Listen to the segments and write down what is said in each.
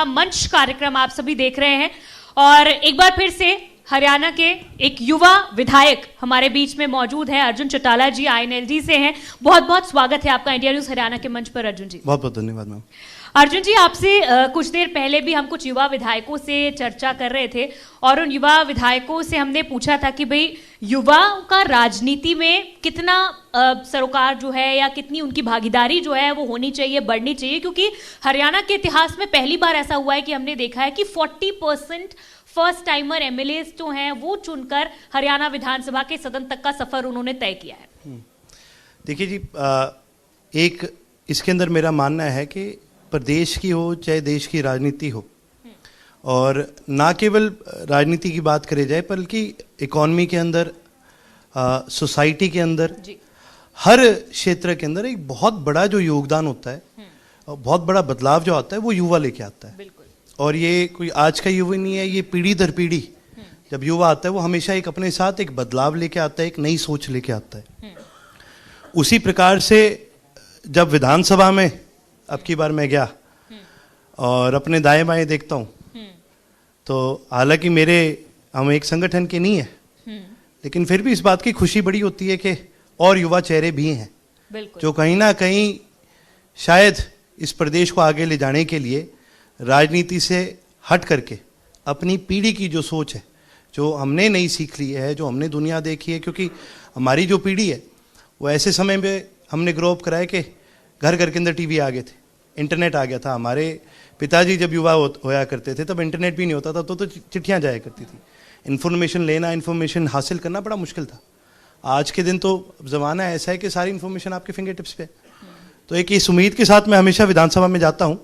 विधानसभा मंच कार्यक्रम आप सभी देख रहे हैं और एक बार फिर से हरियाणा के एक युवा विधायक हमारे बीच में मौजूद हैं। अर्जुन चौटाला जी INLD से हैं। बहुत बहुत स्वागत है आपका इंडिया न्यूज हरियाणा के मंच पर अर्जुन जी। बहुत बहुत धन्यवाद मैम। अर्जुन जी, आपसे कुछ देर पहले भी हम कुछ युवा विधायकों से चर्चा कर रहे थे और उन युवा विधायकों से हमने पूछा था कि भाई युवाओं का राजनीति में कितना सरोकार जो है या कितनी उनकी भागीदारी जो है वो होनी चाहिए, बढ़नी चाहिए, क्योंकि हरियाणा के इतिहास में पहली बार ऐसा हुआ है कि हमने देखा है कि 40% फर्स्ट टाइमर MLAs जो हैं वो चुनकर हरियाणा विधानसभा के सदन तक का सफर उन्होंने तय किया है। देखिए जी, एक इसके अंदर मेरा मानना है कि प्रदेश की हो चाहे देश की राजनीति हो, और ना केवल राजनीति की बात करी जाए बल्कि इकॉनमी के अंदर, सोसाइटी के अंदर, हर क्षेत्र के अंदर एक बहुत बड़ा जो योगदान होता है, बहुत बड़ा बदलाव जो आता है वो युवा लेके आता है। और ये कोई आज का युवा नहीं है, ये पीढ़ी दर पीढ़ी जब युवा आता है वो हमेशा एक अपने साथ एक बदलाव लेके आता है, एक नई सोच लेके आता है। उसी प्रकार से जब विधानसभा में अब की बार मैं गया और अपने दाएं बाएं देखता हूँ, तो हालांकि हम एक संगठन के नहीं है, लेकिन फिर भी इस बात की खुशी बड़ी होती है कि और युवा चेहरे भी हैं जो कहीं ना कहीं शायद इस प्रदेश को आगे ले जाने के लिए राजनीति से हट करके अपनी पीढ़ी की जो सोच है, जो हमने नई सीख ली है, जो हमने दुनिया देखी है, क्योंकि हमारी जो पीढ़ी है वो ऐसे समय में हमने ग्रो अप कराया कि घर घर के अंदर टीवी आ गए थे, इंटरनेट आ गया था। हमारे पिताजी जब युवा होया करते थे तब इंटरनेट भी नहीं होता था, तो चिट्ठियाँ जाया करती थी। इन्फॉर्मेशन लेना, इन्फॉर्मेशन हासिल करना बड़ा मुश्किल था। आज के दिन तो ज़माना ऐसा है कि सारी इन्फॉर्मेशन आपके फिंगर टिप्स पे। तो एक इस उम्मीद के साथ मैं हमेशा विधानसभा में जाता हूँ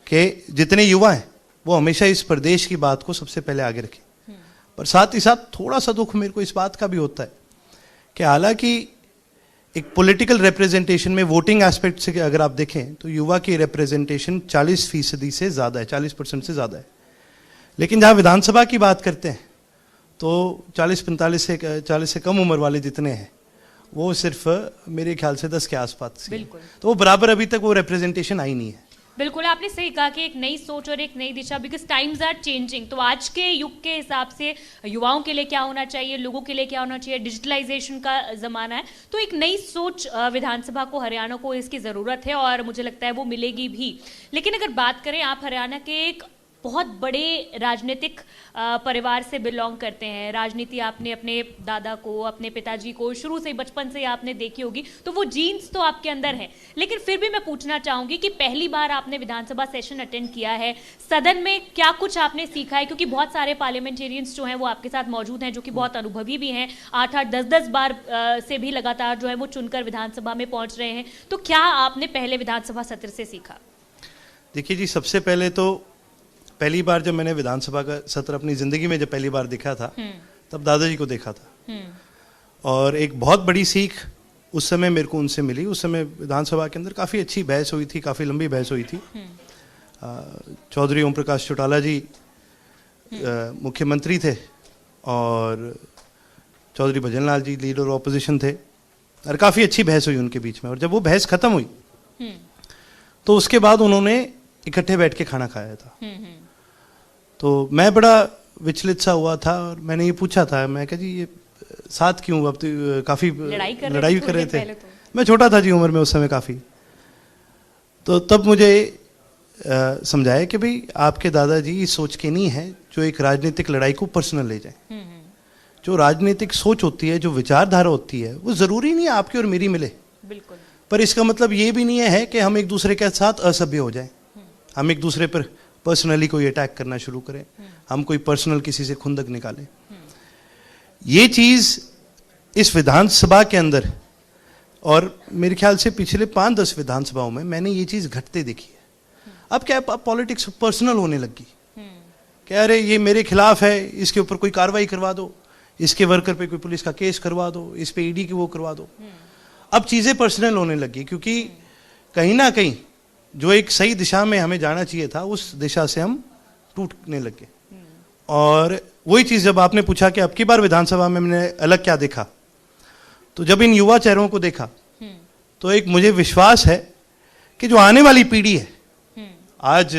कि जितने युवा हैं वो हमेशा इस प्रदेश की बात को सबसे पहले आगे रखें। पर साथ ही साथ थोड़ा सा दुख मेरे को इस बात का भी होता है कि हालांकि एक पॉलिटिकल रिप्रेजेंटेशन में वोटिंग एस्पेक्ट से अगर आप देखें तो युवा की रिप्रेजेंटेशन 40% से ज़्यादा है, 40% से ज़्यादा है। लेकिन जहाँ विधानसभा की बात करते हैं तो 40 से कम उम्र वाले जितने हैं वो सिर्फ मेरे ख्याल से 10 के आसपास हैं। तो वो बराबर अभी तक वो रिप्रेजेंटेशन आई नहीं है। बिल्कुल, आपने सही कहा कि एक नई सोच और एक नई दिशा, बिकॉज टाइम्स आर चेंजिंग। तो आज के युग के हिसाब से युवाओं के लिए क्या होना चाहिए, लोगों के लिए क्या होना चाहिए, डिजिटलाइजेशन का जमाना है, तो एक नई सोच विधानसभा को, हरियाणा को इसकी ज़रूरत है और मुझे लगता है वो मिलेगी भी। लेकिन अगर बात करें, आप हरियाणा के एक बहुत बड़े राजनीतिक परिवार से बिलोंग करते हैं। राजनीति आपने अपने दादा को, अपने पिताजी को शुरू से, बचपन से आपने देखी होगी, तो वो जीन्स तो आपके अंदर है। लेकिन फिर भी मैं पूछना चाहूंगी कि पहली बार आपने विधानसभा सेशन अटेंड किया है, सदन में क्या कुछ आपने सीखा है, क्योंकि बहुत सारे पार्लियामेंटेरियंस जो हैं वो आपके साथ मौजूद हैं जो कि बहुत अनुभवी भी हैं, 8-8, 10-10 बार से भी लगातार जो है वो चुनकर विधानसभा में पहुंच रहे हैं। तो क्या आपने पहले विधानसभा सत्र से सीखा? देखिए जी, सबसे पहले तो पहली बार जब मैंने विधानसभा का सत्र अपनी जिंदगी में जब पहली बार देखा था तब दादाजी को देखा था। और एक बहुत बड़ी सीख उस समय मेरे को उनसे मिली। उस समय विधानसभा के अंदर काफ़ी अच्छी बहस हुई थी, काफ़ी लंबी बहस हुई थी। चौधरी ओम प्रकाश चौटाला जी मुख्यमंत्री थे और चौधरी भजन लाल जी लीडर ऑपोजिशन थे, और काफ़ी अच्छी बहस हुई उनके बीच में। और जब वो बहस खत्म हुई तो उसके बाद उन्होंने इकट्ठे बैठ के खाना खाया था। तो मैं बड़ा विचलित सा हुआ था और मैंने ये पूछा था, मैं कहा जी ये साथ क्यों, अब तो काफ़ी लड़ाई कर रहे थे। मैं छोटा था जी उम्र में उस समय काफ़ी। तो तब मुझे समझाया कि भाई आपके दादाजी इस सोच के नहीं है जो एक राजनीतिक लड़ाई को पर्सनल ले जाए। जो राजनीतिक सोच होती है, जो विचारधारा होती है, वो ज़रूरी नहीं है आपकी और मेरी मिले। बिल्कुल। पर इसका मतलब ये भी नहीं है कि हम एक दूसरे के साथ असभ्य हो जाएं, हम एक दूसरे पर पर्सनली कोई अटैक करना शुरू करें, हम कोई पर्सनल किसी से खुंदक निकालें। ये चीज़ इस विधानसभा के अंदर, और मेरे ख्याल से पिछले 5-10 विधानसभाओं में मैंने ये चीज़ घटते देखी है। अब क्या पॉलिटिक्स पर्सनल होने लगी कि अरे ये मेरे खिलाफ है, इसके ऊपर कोई कार्रवाई करवा दो, इसके वर्कर पे कोई पुलिस का केस करवा दो, इस पे ED की वो करवा दो। अब चीज़ें पर्सनल होने लगी, क्योंकि कहीं ना कहीं जो एक सही दिशा में हमें जाना चाहिए था उस दिशा से हम टूटने लगे। और वही चीज़ जब आपने पूछा कि अब की बार विधानसभा में मैंने अलग क्या देखा, तो जब इन युवा चेहरों को देखा तो एक मुझे विश्वास है कि जो आने वाली पीढ़ी है, आज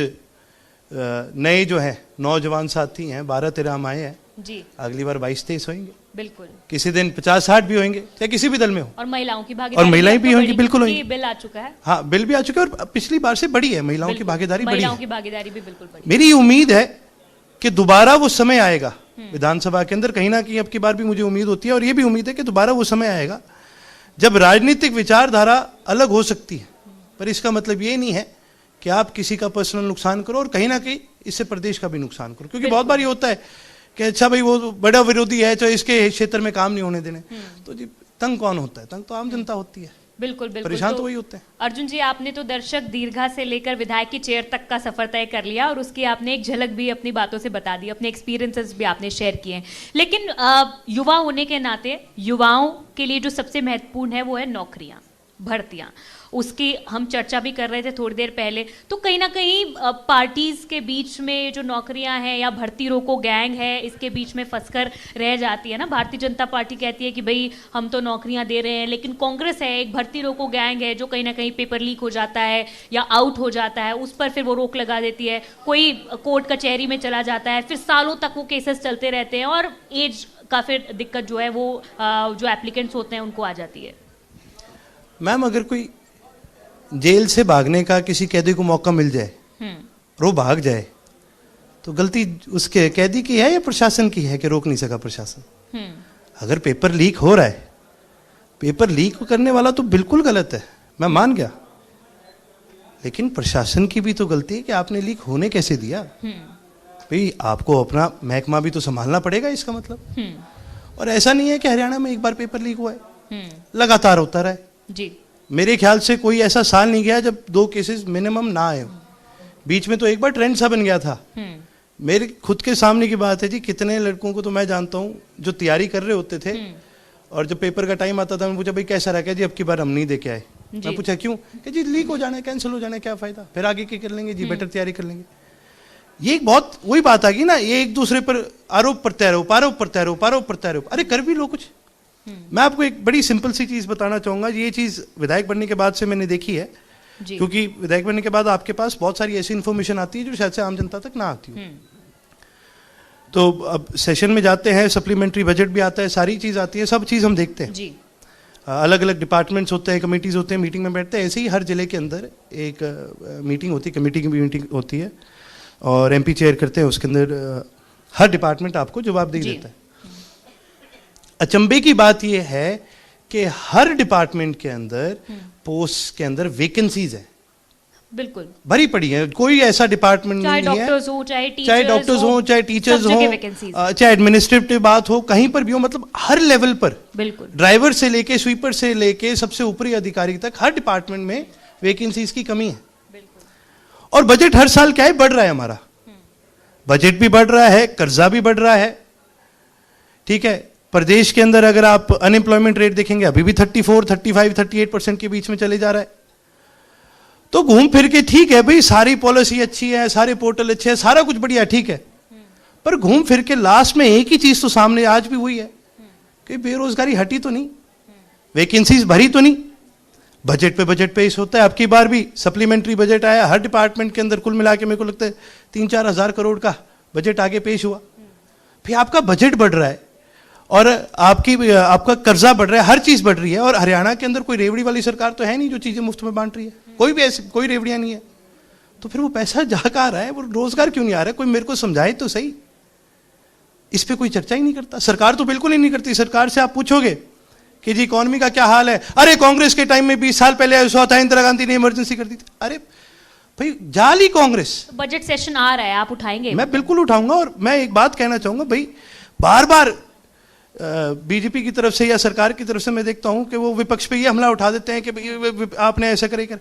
नए जो हैं नौजवान साथी हैं, 12-13 हम आए हैं, जी अगली बार 22-23 होंगे, बिल्कुल। किसी दिन 50-60 भी होंगे, चाहे किसी भी दल में हो। और महिलाओं की भागीदारी, और महिलाएं भी तो होंगी, बड़ी, बिल्कुल क्योंकि होंगी। बिल आ चुका है। हाँ, बिल भी आ चुका है और पिछली बार से बड़ी है, महिलाओं की बिल्कुल, भागीदारी बड़ी महिलाओं है। की भागीदारी भी बिल्कुल बड़ी। मेरी उम्मीद है कि दोबारा वो समय आएगा विधानसभा के अंदर, कहीं ना कहीं अब की बार भी मुझे उम्मीद होती है, और ये भी उम्मीद है कि दोबारा वो समय आएगा जब राजनीतिक विचारधारा अलग हो सकती है, पर इसका मतलब ये नहीं है कि आप किसी का पर्सनल नुकसान करो और कहीं ना कहीं इससे प्रदेश का भी नुकसान करो, क्योंकि बहुत बार ये होता है कि अच्छा भाई वो बड़ा विरोधी है तो इसके क्षेत्र में काम नहीं होने देने, तो जी तंग कौन होता है? तंग तो आम जनता होती है, बिल्कुल बिल्कुल। परेशान तो वही होते हैं। अर्जुन जी, आपने तो दर्शक दीर्घा से लेकर विधायक की चेयर तक का सफर तय कर लिया और उसकी आपने एक झलक भी अपनी बातों से बता दी, अपने एक्सपीरियंसेस भी आपने शेयर किए हैं। लेकिन युवा होने के नाते युवाओं के लिए जो सबसे महत्वपूर्ण है वो है नौकरियां, भर्तियां। उसकी हम चर्चा भी कर रहे थे थोड़ी देर पहले। तो कहीं ना कहीं पार्टीज के बीच में जो नौकरियां हैं या भर्ती रोको गैंग है, इसके बीच में फंसकर रह जाती है ना। भारतीय जनता पार्टी कहती है कि भाई हम तो नौकरियां दे रहे हैं, लेकिन कांग्रेस है एक भर्ती रोको गैंग है जो कहीं ना कहीं पेपर लीक हो जाता है या आउट हो जाता है, उस पर फिर वो रोक लगा देती है। कोई कोर्ट कचहरी में चला जाता है, फिर सालों तक वो केसेस चलते रहते हैं और एज का फिर दिक्कत जो है वो जो एप्लीकेंट्स होते हैं उनको आ जाती है। मैम, अगर कोई जेल से भागने का किसी कैदी को मौका मिल जाए और वो भाग जाए, तो गलती उसके कैदी की है या प्रशासन की है कि रोक नहीं सका प्रशासन? अगर पेपर लीक हो रहा है, पेपर लीक करने वाला तो बिल्कुल गलत है, मैं मान गया, लेकिन प्रशासन की भी तो गलती है कि आपने लीक होने कैसे दिया। भाई आपको अपना महकमा भी तो संभालना पड़ेगा, इसका मतलब। और ऐसा नहीं है कि हरियाणा में एक बार पेपर लीक हुआ है, लगातार होता रहा है जी। मेरे ख्याल से कोई ऐसा साल नहीं गया जब 2 केसेस मिनिमम ना आए। बीच में तो एक बार ट्रेंड सा बन गया था। मेरे खुद के सामने की बात है जी, कितने लड़कों को तो मैं जानता हूँ जो तैयारी कर रहे होते थे और जब पेपर का टाइम आता था मैं पूछा भाई कैसा रहा? क्या जी अब की बार हम नहीं दे के आए। मैं पूछा क्यों? कि जी लीक हो जाना है, कैंसिल हो जाना है, क्या फायदा, फिर आगे क्या कर लेंगे जी, बेटर तैयारी कर लेंगे। ये एक बहुत वही बात आ गई ना, ये एक दूसरे पर आरोप प्रत्यारोप, आरोप प्रत्यारोप, आरोप प्रत्यारोप। अरे कर भी लो कुछ। मैं आपको एक बड़ी सिंपल सी चीज बताना चाहूंगा, ये चीज विधायक बनने के बाद से मैंने देखी है, क्योंकि विधायक बनने के बाद आपके पास बहुत सारी ऐसी इन्फॉर्मेशन आती है जो शायद से आम जनता तक ना आती हो। तो अब सेशन में जाते हैं, सप्लीमेंट्री बजट भी आता है, सारी चीज आती है, सब चीज हम देखते हैं जी। अलग अलग डिपार्टमेंट्स होते हैं, कमेटीज होते हैं, मीटिंग में बैठते हैं। ऐसे ही हर जिले के अंदर एक मीटिंग होती है, कमेटी की मीटिंग होती है और एमपी चेयर करते हैं, उसके अंदर हर डिपार्टमेंट आपको जवाबदेही देता है। अचंभे की बात यह है कि हर डिपार्टमेंट के अंदर पोस्ट के अंदर वैकेंसीज है, बिल्कुल भरी पड़ी है। कोई ऐसा डिपार्टमेंट नहीं है, चाहे डॉक्टर्स हो, चाहे टीचर्स हो, चाहे एडमिनिस्ट्रेटिव बात हो, कहीं पर भी हो, मतलब हर लेवल पर, बिल्कुल ड्राइवर से लेके स्वीपर से लेके सबसे ऊपरी अधिकारी तक हर डिपार्टमेंट में वैकेंसीज की कमी है। और बजट हर साल क्या है, बढ़ रहा है हमारा, बजट भी बढ़ रहा है, कर्जा भी बढ़ रहा है, ठीक है। प्रदेश के अंदर अगर आप अनएम्प्लॉयमेंट रेट देखेंगे अभी भी 34, 35, 38% के बीच में चले जा रहा है। तो घूम फिर के ठीक है भाई, सारी पॉलिसी अच्छी है, सारे पोर्टल अच्छे हैं, सारा कुछ बढ़िया ठीक है, पर घूम फिर के लास्ट में एक ही चीज तो सामने आज भी हुई है कि बेरोजगारी हटी तो नहीं, वैकेंसीज भरी तो नहीं। बजट पे पेश होता है, अब की बार भी सप्लीमेंट्री बजट आया, हर डिपार्टमेंट के अंदर कुल मिला के मेरे को लगता है 3-4 हजार करोड़ का बजट आगे पेश हुआ। फिर आपका बजट बढ़ रहा है और आपका कर्जा बढ़ रहा है, हर चीज बढ़ रही है। और हरियाणा के अंदर कोई रेवड़ी वाली सरकार तो है नहीं जो चीजें मुफ्त में बांट रही है, कोई भी ऐसी कोई रेवड़ियां नहीं है। तो फिर वो पैसा जा कहाँ आ रहा है, वो रोजगार क्यों नहीं आ रहा है? कोई मेरे को समझाए तो सही। इस पे कोई चर्चा ही नहीं करता, सरकार तो बिल्कुल ही नहीं करती। सरकार से आप पूछोगे कि जी इकोनॉमी का क्या हाल है, अरे कांग्रेस के टाइम में 20 साल पहले ऐसा था, इंदिरा गांधी ने इमरजेंसी कर दी थी। अरे भाई जाली कांग्रेस। बजट सेशन आ रहा है, आप उठाएंगे? मैं बिल्कुल उठाऊंगा। और मैं एक बात कहना चाहूंगा भाई, बार बार बीजेपी की तरफ से या सरकार की तरफ से मैं देखता हूं कि वो विपक्ष पे ये हमला उठा देते हैं कि भाई आपने ऐसा करे कर।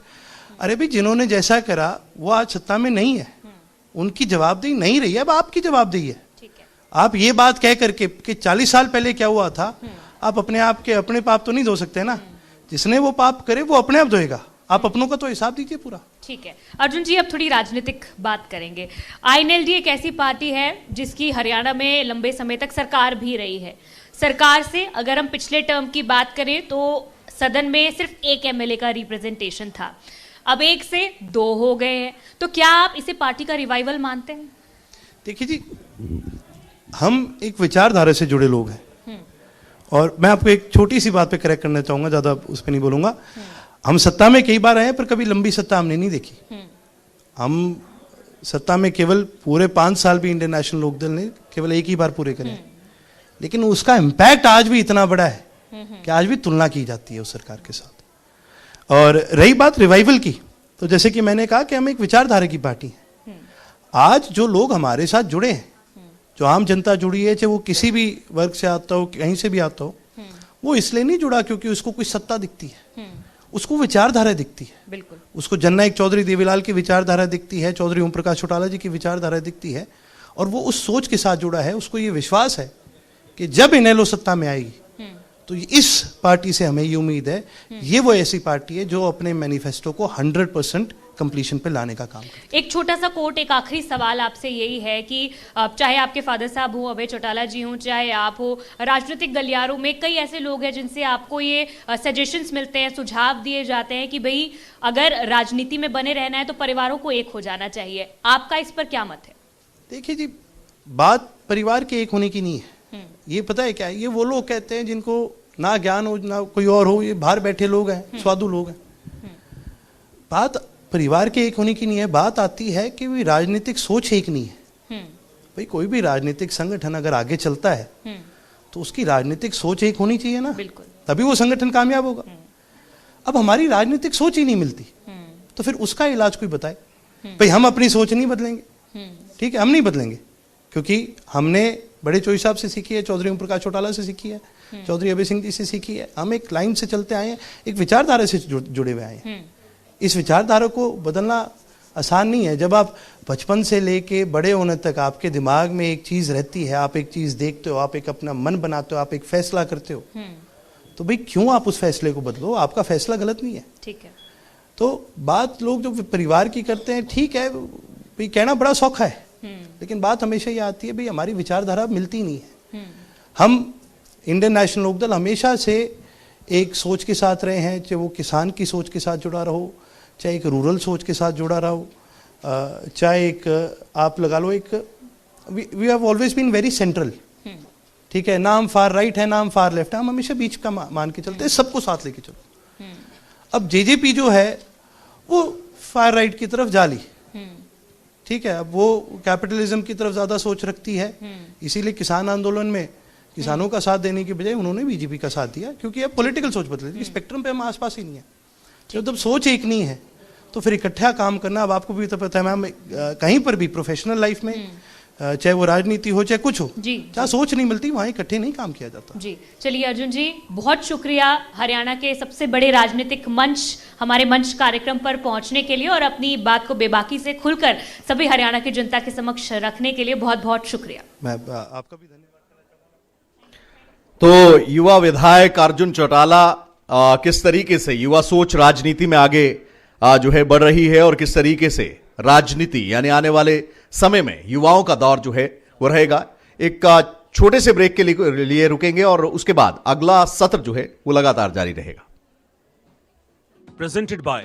अरे भाई जिन्होंने जैसा करा वो आज सत्ता में नहीं है, उनकी जवाबदेही नहीं रही है, अब आपकी जवाबदेही है। आप ये बात कह करके कि 40 साल पहले क्या हुआ था, आप अपने आप के अपने पाप तो नहीं धो सकते ना। जिसने वो पाप करे वो अपने आप धोएगा, आप अपनों का तो हिसाब दीजिए पूरा। ठीक है अर्जुन जी, अब थोड़ी राजनीतिक बात करेंगे। आईएनएलडी एक ऐसी पार्टी है जिसकी हरियाणा में लंबे समय तक सरकार भी रही है। सरकार से अगर हम पिछले टर्म की बात करें तो सदन में सिर्फ एक एमएलए का रिप्रेजेंटेशन था। अब 1 से 2 हो गए हैं, तो क्या आप इसे पार्टी का रिवाइवल मानते हैं? देखिए जी, हम एक विचारधारा से जुड़े लोग हैं, और मैं आपको एक छोटी सी बात पे करेक्ट करना चाहूंगा, ज्यादा उस पर नहीं बोलूंगा। हम सत्ता में कई बार आए हैं, पर कभी लंबी सत्ता हमने नहीं देखी। हम सत्ता में केवल पूरे 5 साल भी इंडियन नेशनल लोकदल ने केवल एक ही बार पूरे करे, लेकिन उसका इम्पैक्ट आज भी इतना बड़ा है कि आज भी तुलना की जाती है उस सरकार के साथ। और रही बात रिवाइवल की, तो जैसे कि मैंने कहा कि हम एक विचारधारा की पार्टी हैं। आज जो लोग हमारे साथ जुड़े हैं, जो आम जनता जुड़ी है, चाहे वो किसी भी वर्ग से आता हो, कहीं से भी आता हो, वो इसलिए नहीं जुड़ा क्योंकि उसको कोई सत्ता दिखती है, उसको विचारधारा दिखती है। बिल्कुल। उसको जननायक चौधरी देवीलाल की विचारधारा दिखती है, चौधरी ओम प्रकाश चौटाला जी की विचारधारा दिखती है, और वो उस सोच के साथ जुड़ा है। उसको ये विश्वास है कि जब इनेलो सत्ता में आएगी तो इस पार्टी से हमें ये उम्मीद है, ये वो ऐसी पार्टी है जो अपने मैनिफेस्टो को 100% कंप्लीशन पे लाने का काम करती है। एक छोटा सा कोट, एक आखिरी सवाल आपसे यही है कि चाहे आपके फादर साहब हो, अभय चौटाला जी हों, चाहे आप हो, राजनीतिक गलियारों में कई ऐसे लोग हैं जिनसे आपको ये सजेशंस मिलते हैं, सुझाव दिए जाते हैं कि भाई अगर राजनीति में बने रहना है तो परिवारों को एक हो जाना चाहिए। आपका इस पर क्या मत है? देखिए जी, बात परिवार के एक होने की नहीं है। ये पता है क्या है, ये वो लोग कहते हैं जिनको ना ज्ञान हो ना कोई और हो, ये बाहर बैठे लोग हैं, स्वादु लोग हैं। बात परिवार के एक होने की नहीं है, बात आती है कि भी राजनीतिक सोच एक नहीं है। भाई कोई भी राजनीतिक संगठन अगर आगे चलता है तो उसकी राजनीतिक सोच एक होनी चाहिए ना, बिल्कुल, तभी वो संगठन कामयाब होगा। अब हमारी राजनीतिक सोच ही नहीं मिलती, तो फिर उसका इलाज कोई बताए। भाई हम अपनी सोच नहीं बदलेंगे, ठीक है, हम नहीं बदलेंगे, क्योंकि हमने बड़े चोई साहब से सीखी है, चौधरी ओम प्रकाश चौटाला से सीखी है, चौधरी अभय सिंह जी से सीखी है। हम एक लाइन से चलते आए हैं, एक विचारधारा से जुड़े हुए आए हैं। इस विचारधारा को बदलना आसान नहीं है। जब आप बचपन से लेके बड़े होने तक आपके दिमाग में एक चीज रहती है, आप एक चीज देखते हो, आप एक अपना मन बनाते हो, आप एक फैसला करते हो, तो भाई क्यों आप उस फैसले को बदलो? आपका फैसला गलत नहीं है, ठीक है। तो बात लोग जो परिवार की करते हैं, ठीक है, भाई कहना बड़ा सौखा है, लेकिन बात हमेशा ये आती है भाई हमारी विचारधारा मिलती नहीं है। हम इंडियन नेशनल लोकदल हमेशा से एक सोच के साथ रहे हैं, चाहे वो किसान की सोच के साथ जुड़ा रहो, चाहे एक रूरल सोच के साथ जुड़ा रहो, चाहे एक आप लगा लो एक we have always been very central, ठीक है, ना हम फार राइट है ना हम फार लेफ्ट है, हम हमेशा बीच का मान के चलते हैं, सबको साथ लेके चलो। अब जेजेपी जो है वो फार राइट की तरफ जा ली, ठीक है, अब वो कैपिटलिज्म की तरफ ज्यादा सोच रखती है, इसीलिए किसान आंदोलन में किसानों का साथ देने की बजाय उन्होंने बीजेपी का साथ दिया, क्योंकि अब पॉलिटिकल सोच बदली, स्पेक्ट्रम पे हम आसपास ही नहीं है। जब सोच एक नहीं है तो फिर इकट्ठा काम करना, अब आपको भी तो पता है मैम, कहीं पर भी प्रोफेशनल लाइफ में चाहे वो राजनीति हो चाहे कुछ हो, जहाँ सोच नहीं मिलती वहाँ इकट्ठे नहीं काम किया जाता। जी चलिए अर्जुन जी, बहुत शुक्रिया हरियाणा के सबसे बड़े राजनीतिक मंच, हमारे मंच कार्यक्रम पर पहुंचने के लिए और अपनी बात को बेबाकी से खुलकर सभी हरियाणा की जनता के समक्ष रखने के लिए बहुत बहुत शुक्रिया। मैं आपका भी धन्यवाद। तो युवा विधायक अर्जुन चौटाला किस तरीके से युवा सोच राजनीति में आगे जो है बढ़ रही है और किस तरीके से राजनीति यानी आने वाले समय में युवाओं का दौर जो है वो रहेगा। एक छोटे से ब्रेक के लिए रुकेंगे और उसके बाद अगला सत्र जो है वो लगातार जारी रहेगा। Presented by